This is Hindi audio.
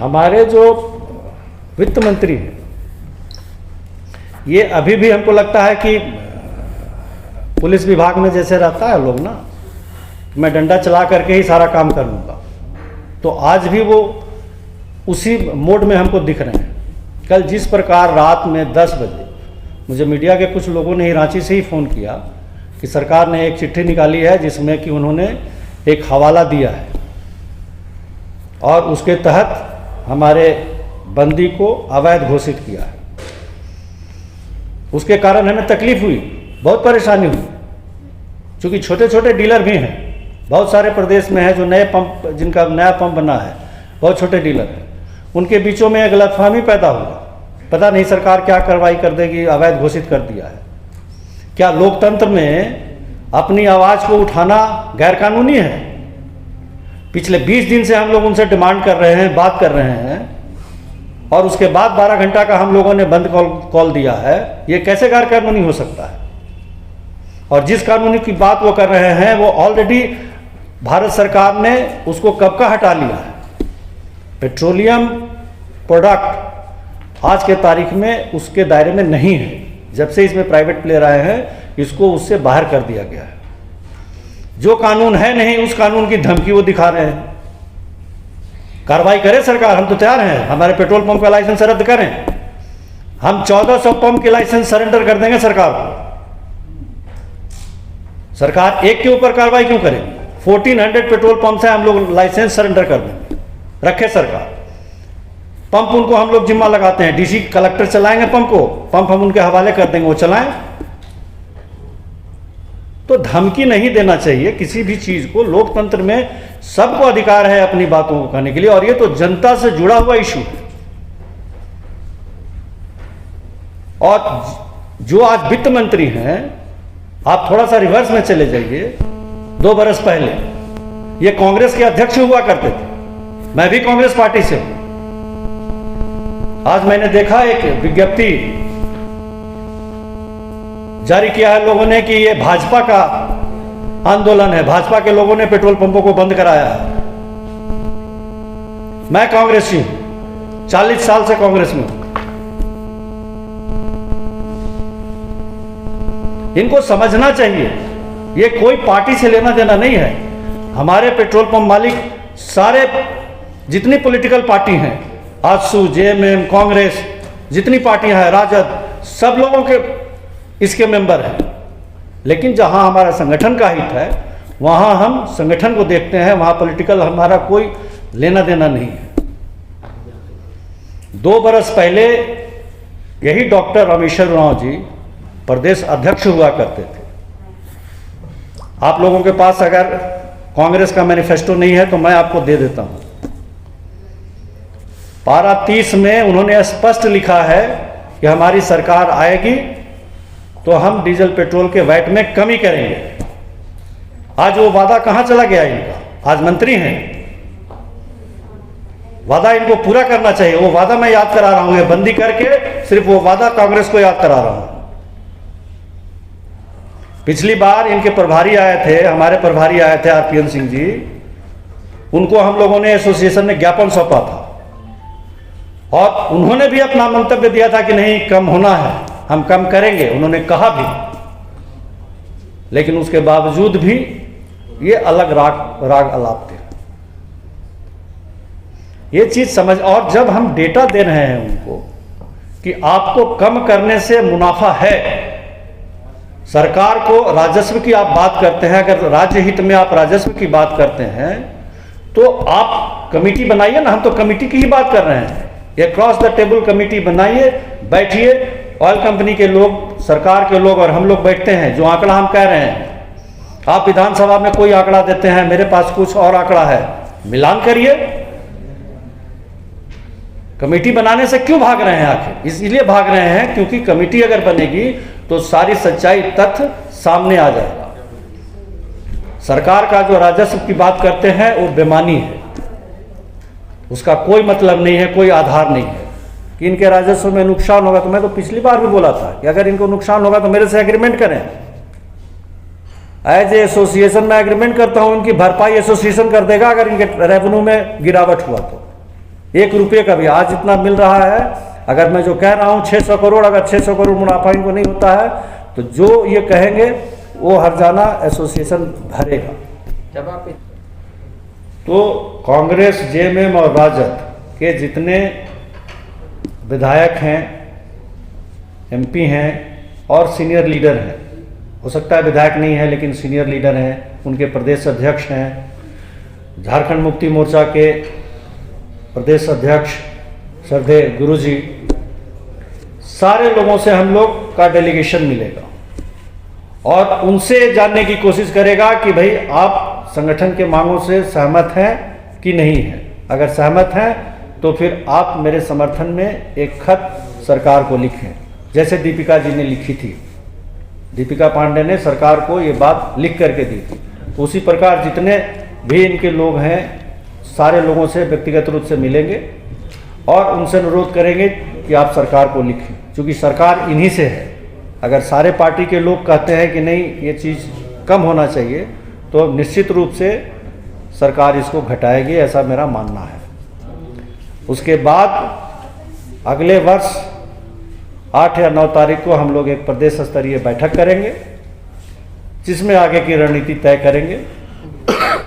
हमारे जो वित्त मंत्री हैं, ये अभी भी हमको लगता है कि पुलिस विभाग में जैसे रहता है लोग ना, मैं डंडा चला करके ही सारा काम कर लूँगा, तो आज भी वो उसी मोड में हमको दिख रहे हैं। कल जिस प्रकार रात में 10 बजे मुझे मीडिया के कुछ लोगों ने ही रांची से ही फ़ोन किया कि सरकार ने एक चिट्ठी निकाली है जिसमें कि उन्होंने एक हवाला दिया है और उसके तहत हमारे बंदी को अवैध घोषित किया है। उसके कारण हमें तकलीफ हुई, बहुत परेशानी हुई, क्योंकि छोटे छोटे डीलर भी हैं, बहुत सारे प्रदेश में हैं जो नए पंप, जिनका नया पंप बना है, बहुत छोटे डीलर हैं, उनके बीचों में एक गलतफहमी पैदा होगा। पता नहीं सरकार क्या कार्रवाई कर देगी, अवैध घोषित कर दिया है। क्या लोकतंत्र में अपनी आवाज़ को उठाना गैरकानूनी है? पिछले 20 दिन से हम लोग उनसे डिमांड कर रहे हैं, बात कर रहे हैं, और उसके बाद 12 घंटा का हम लोगों ने बंद कॉल दिया है। ये कैसे गैरकानूनी हो सकता है? और जिस कानूनी की बात वो कर रहे हैं वो ऑलरेडी भारत सरकार ने उसको कब का हटा लिया है। पेट्रोलियम प्रोडक्ट आज के तारीख में उसके दायरे में नहीं है। जब से इसमें प्राइवेट प्लेयर आए हैं, इसको उससे बाहर कर दिया गया है। जो कानून है नहीं, उस कानून की धमकी वो दिखा रहे हैं। कार्रवाई करे सरकार, हम तो तैयार हैं, हमारे पेट्रोल पंप का लाइसेंस रद्द करें। हम 1400 पंप के लाइसेंस सरेंडर कर देंगे सरकार को। सरकार एक के ऊपर कार्रवाई क्यों करेगी? 1400 पेट्रोल पंप से हम लोग लाइसेंस सरेंडर कर देंगे। रखे सरकार पंप, उनको हम लोग जिम्मा लगाते हैं, डीसी कलेक्टर चलाएंगे पंप को, पंप हम उनके हवाले कर देंगे, वो चलाएं। तो धमकी नहीं देना चाहिए किसी भी चीज को। लोकतंत्र में सबको अधिकार है अपनी बातों को कहने के लिए, और ये तो जनता से जुड़ा हुआ इशू है। और जो आज वित्त मंत्री हैं, आप थोड़ा सा रिवर्स में चले जाइए। 2 बरस पहले ये कांग्रेस के अध्यक्ष हुआ करते थे, मैं भी कांग्रेस पार्टी से हूं। आज मैंने देखा एक विज्ञप्ति जारी किया है लोगों ने कि ये भाजपा का आंदोलन है, भाजपा के लोगों ने पेट्रोल पंपों को बंद कराया है। मैं कांग्रेसी हूं, 40 साल से कांग्रेस में हूं। इनको समझना चाहिए, ये कोई पार्टी से लेना देना नहीं है। हमारे पेट्रोल पंप मालिक सारे जितनी पॉलिटिकल पार्टी हैं, आजसू, जेएमएम, कांग्रेस, जितनी पार्टियां हैं, राजद, सब लोगों के इसके मेंबर हैं। लेकिन जहां हमारा संगठन का हित है, वहां हम संगठन को देखते हैं, वहां पॉलिटिकल हमारा कोई लेना देना नहीं है। 2 बरस पहले यही डॉक्टर रामेश्वर उरांव जी प्रदेश अध्यक्ष हुआ करते थे। आप लोगों के पास अगर कांग्रेस का मैनिफेस्टो नहीं है तो मैं आपको दे देता हूं। पारा 30 में उन्होंने स्पष्ट लिखा है कि हमारी सरकार आएगी तो हम डीजल पेट्रोल के वैट में कमी करेंगे। आज वो वादा कहां चला गया इनका? आज मंत्री हैं, वादा इनको पूरा करना चाहिए। वो वादा मैं याद करा रहा हूं, ये बंदी करके सिर्फ वो वादा कांग्रेस को याद करा रहा हूं। पिछली बार इनके प्रभारी आए थे, हमारे प्रभारी आए थे आरपीएन सिंह जी, उनको हम लोगों ने एसोसिएशन में ज्ञापन सौंपा था और उन्होंने भी अपना मंतव्य दिया था कि नहीं, कम होना है, हम कम करेंगे, उन्होंने कहा भी। लेकिन उसके बावजूद भी ये अलग राग अलापते हैं। ये चीज समझ, और जब हम डेटा दे रहे हैं उनको कि आपको कम करने से मुनाफा है, सरकार को राजस्व की आप बात करते हैं, अगर राज्य हित में आप राजस्व की बात करते हैं तो आप कमेटी बनाइए ना। हम तो कमेटी की ही बात कर रहे हैं, ये क्रॉस द टेबल कमेटी बनाइए, बैठिए, ऑयल कंपनी के लोग, सरकार के लोग और हम लोग बैठते हैं। जो आंकड़ा हम कह रहे हैं, आप विधानसभा में कोई आंकड़ा देते हैं, मेरे पास कुछ और आंकड़ा है, मिलान करिए। कमेटी बनाने से क्यों भाग रहे हैं? आखिर इसलिए भाग रहे हैं क्योंकि कमेटी अगर बनेगी तो सारी सच्चाई, तथ्य सामने आ जाएगा। सरकार का जो राजस्व की बात करते हैं वो बेमानी है, उसका कोई मतलब नहीं है, कोई आधार नहीं है कि इनके राजस्व में नुकसान होगा। तो मैं तो पिछली बार भी बोला था कि अगर इनको नुकसान होगा तो मेरे से एग्रीमेंट करें। एज ए एसोसिएशन में एग्रीमेंट करता हूं, इनकी भरपाई एसोसिएशन कर देगा अगर इनके रेवेन्यू में गिरावट हुआ तो। 1 रुपये का भी आज इतना मिल रहा है। अगर मैं जो कह रहा हूँ 600 करोड़, अगर 600 करोड़ मुनाफा इनको नहीं होता है तो जो ये कहेंगे वो हरजाना एसोसिएशन भरेगा। जब आप तो कांग्रेस, जेएमएम और राजद के जितने विधायक हैं, एमपी हैं और सीनियर लीडर हैं, हो सकता है विधायक नहीं है लेकिन सीनियर लीडर हैं, उनके प्रदेश अध्यक्ष हैं, झारखंड मुक्ति मोर्चा के प्रदेश अध्यक्ष श्रद्धेय गुरुजी, सारे लोगों से हम लोग का डेलीगेशन मिलेगा और उनसे जानने की कोशिश करेगा कि भाई आप संगठन के मांगों से सहमत हैं कि नहीं हैं। अगर सहमत हैं तो फिर आप मेरे समर्थन में एक खत सरकार को लिखें, जैसे दीपिका जी ने लिखी थी। दीपिका पांडे ने सरकार को ये बात लिख करके दी थी। उसी प्रकार जितने भी इनके लोग हैं सारे लोगों से व्यक्तिगत रूप से मिलेंगे और उनसे अनुरोध करेंगे कि आप सरकार को लिखें, क्योंकि सरकार इन्हीं से है। अगर सारे पार्टी के लोग कहते हैं कि नहीं ये चीज़ कम होना चाहिए तो निश्चित रूप से सरकार इसको घटाएगी, ऐसा मेरा मानना है। उसके बाद अगले वर्ष 8 या 9 तारीख को हम लोग एक प्रदेश स्तरीय बैठक करेंगे जिसमें आगे की रणनीति तय करेंगे।